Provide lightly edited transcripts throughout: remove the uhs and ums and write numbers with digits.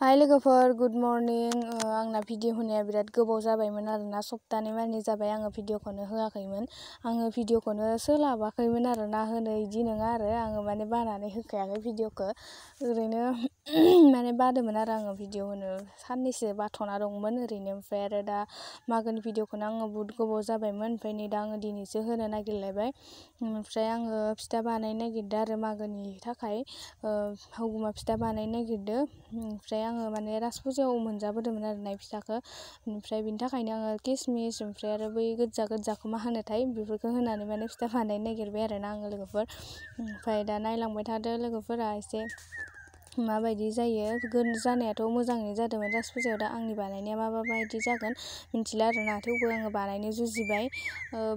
हाय लोगोफोर, good morning. आंना भिडिअ होनाया बिराद गोबाव जाबायमोन आरोना, सप्तानै मानि जाबाय आङो भिडिअखौनो होआखैमोन। आङो भिडिअखौनो सोलाबाखैमोन आरोना होनो, इदि नङा आरो आङो माने बानानै होखायाखै भिडिअखौ। ओरैनो माने बादोंमोन आरो आङो भिडिअ होनो, साननैसो बाथ'ना दंमोन ओरैनो। ओमफ्राय आरो दा मागोनि भिडिअखौनो आङो बुहुत गोबाव जाबायमोन, ओमफ्राय नै दा आङो दिनैसो होनो नागिरलायबाय। ओमफ्राय आङो फिथा बानायनो नागिरदों आरो मागोनि थाखाय हुगुमा फिथा बानायनो नागिरदों। ओमफ्राय आङो माने राज फुजायाव मोनजाबोदोंमोन आरोना फिथाखौ। ओमफ्राय बिनि थाखायनो आङो किसमिस ओमफ्राय आरो बै गोजाखौ मा होनोथाय, बेफोरखौ होनानै माने फिथा बानायनो नागिरबाय आरोना आङो लोगोफोर। ओमफ्राय दा नायलांबाय थादो लोगोफोरा एसे माबायदि जायो। जानायाथ' मोजाङैनो जादोंमोन राज फुजायाव, दा आंनि बानायनाया माबायदि जागोन मिथिला आरोना, थेवबो आङो बानायनो जुजिबाय।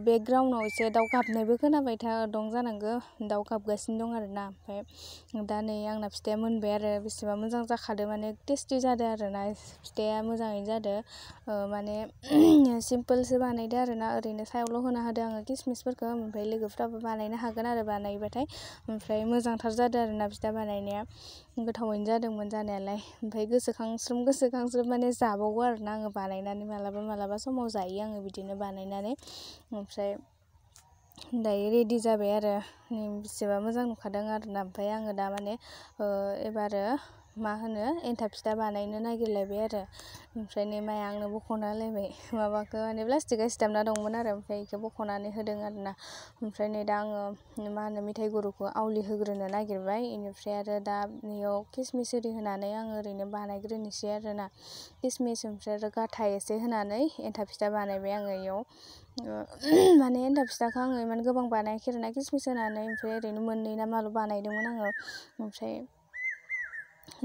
बेकग्राउन्डआव एसे दाउ गाबनायबो खोनाबाय दं जानांगौ, दाउ गाबगासिनो दं आरोना। ओमफ्राय दा नै आंना फिथाया मोनबाय आरो बेसेबा मोजां जाखादो, माने टेस्टि जादों आरोना फिथाया, मोजाङैनो जादों। माने सिम्पोलसो बानायदो आरोना, ओरैनो सायावल' होना होदो आङो किसमिसफोरखौ। ओमफ्राय लोगोफ्राबो बानायनो हागोन आरो बानायबाथाय। ओमफ्राय मोजांथार जादों आरोना फिथा बानायनाया, गोथावैनो जादोंमोन जानायालाय। ओमफ्राय गोसोखांस्रोम माने जाबावो आरोना आङो बानायनानै, मालाबा समाव जायो आङो बिदिनो बानायनानै। ओमफ्राय दायो रेडि जाबाय आरो, बेसेबा मोजां नुखादों आरोना। ओमफ्राय आङो दा माने एबारो मा होनो एन्थाब फिथा बानायनो नागिरलायबाय आरो। ओमफ्राय नै माया आंनो बख'ना होलायबाय माबाखौ, माने प्लास्टिकआ सिथाबना दंमोन आरो, ओमफ्राय बेखौ बख'नानै होदों आरोना। ओमफ्राय नै दा आङो मा होनो मिथाइ गुरुखौ आवलि होग्रोनो नागिरबाय। बेनिफ्राय आरो दा नैयाव किसमिस एरि होनानै आङो ओरैनो बानायग्रोनोसै आरोना। किसमिस ओमफ्राय आरो गाथा एसे होनानै एन्थाब फिथा बानायबाय आङो इयाव। माने एन्थाब फिथाखौ आङो इमान गोबां बानायाखै आरोना, किसमिस होनानै ओमफ्राय ओरैनो मोननै ना माल' बानायदोंमोन आङो। ओमफ्राय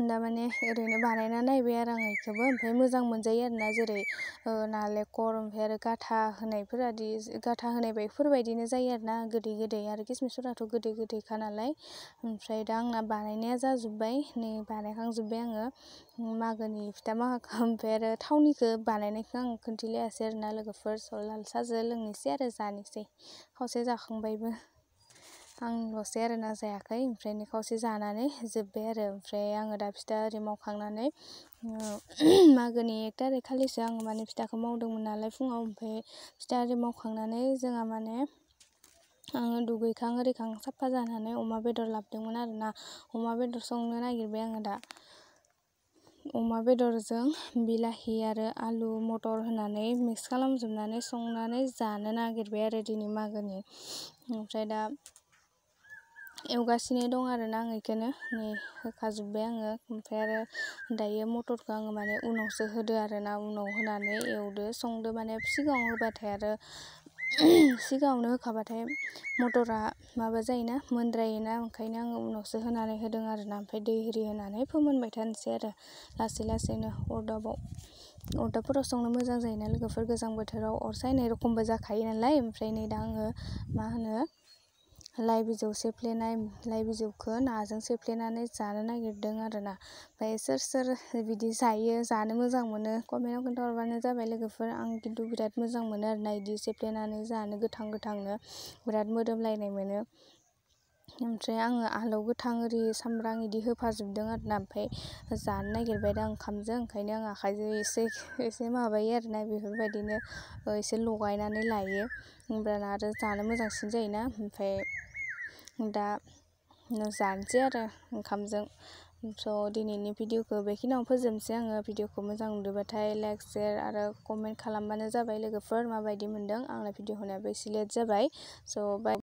दा माने ओरैनो बानायना नायबाय आरो आङो बेखौबो, ओमफ्राय मोजां मोनजायो आरोना। जेरै नालेंखर ओमफ्राय आरो गाथा होनाय बेफोरबायदिनो जायो आरोना, गोदै आरो किसमिसफोराथ' गोदैखा नालाय। ओमफ्राय दा आंना बानायनाया जाजोब्बाय, नै बानायखांजोब्बाय आङो मागोनि फिथा माखाखौ। ओमफ्राय आरो थावनिखौ बानायनायखौ आं खोन्थिलायासै आरोना लोगोफोर, लाल साजों लोंनोसै आरो जानोसै। खावसे जाखांबायबो, आंल'सै आरोना जायाखै। ओमफ्राय खावसे जानानै जोब्बाय आरो। ओमफ्राय आङो दा फिथा आरि मावखांनानै मागोनि 1 तारिख खालिसो आङो माने फिथाखौ मावदोंमोन नालाय फुङाव। ओमफ्राय फिथा आरि मावखांनानै जोंहा माने आङो दुगैखां आरिखां साफा जानानै अमा बेदर लाबोदोंमोन आरोना। अमा बेदर संनो नागिरबाय आङो दा। अमा बेदरजों बिलाहि आरो आलु मटर होनानै मिक्स खालामजोबनानै संनानै जानो नागिरबाय आरो दिनै मागोनि। ओमफ्राय दा एवगासिनो दं आरोना आं बेखौनो, नै होखाजोब्बाय आङो। ओमफ्राय आरो दायो मटरखौ आङो माने उनावसो होदो आरोना, उनाव होनानै एवदो संदो। माने सिगाङाव होबाथाय आरो सिगाङावनो होखाबाथाय मटरा माबा जायोना, मोनद्रायोना, ओंखायनो आङो उनावसो होनानै होदों आरोना। ओमफ्राय दै एरि होनानै फोमोनबाय थानोसै आरो लासैनो अरदाबफोराव संनो मोजां जायोना लोगोफोर, गोजां बोथोराव अर सायनाय रखमबो जाखायो नालाय। ओमफ्राय नै दा आङो मा होनो लाइ बिजौखौ नाजों सेफ्लेनानै जानो नागिरदों आरोना। ओमफ्राय सोर बिदि जानो मोजां मोनो कमेन्टआव खोन्थाहरबानो जाबाय लोगोफोर। आं खिन्थु बिराद मोजां मोनो आरोना बिदि सेफ्लेनानै जानो, गोथांनो बिराद मोदोमलायनाय मोनो। ओमफ्राय आङो आलौ गोथां एरि सामब्राम बिदि होफाजोबदों आरोना। ओमफ्राय जानो नागिरबाय दा ओंखामजों, ओंखायनो आं आखाइजों एसे माबायो आरोना, बेफोरबायदिनो एसे लगायनानै लायो, होमब्लाना आरो जानो मोजांसिन जायोना। ओमफ्राय दा जानोसै आरो ओंखामजों। दिनैनि भिडिअखौ बेखिनियावनो फोजोबनोसै आङो। भिडिअखौ मोजां नुदोंबाथाय लाइक, शेयार आरो कमेन्ट खालामबानो जाबाय लोगोफोर। माबायदि मोनदों, आंना भिडिअ होनायाबो एसे लेट जाबाय। बाय।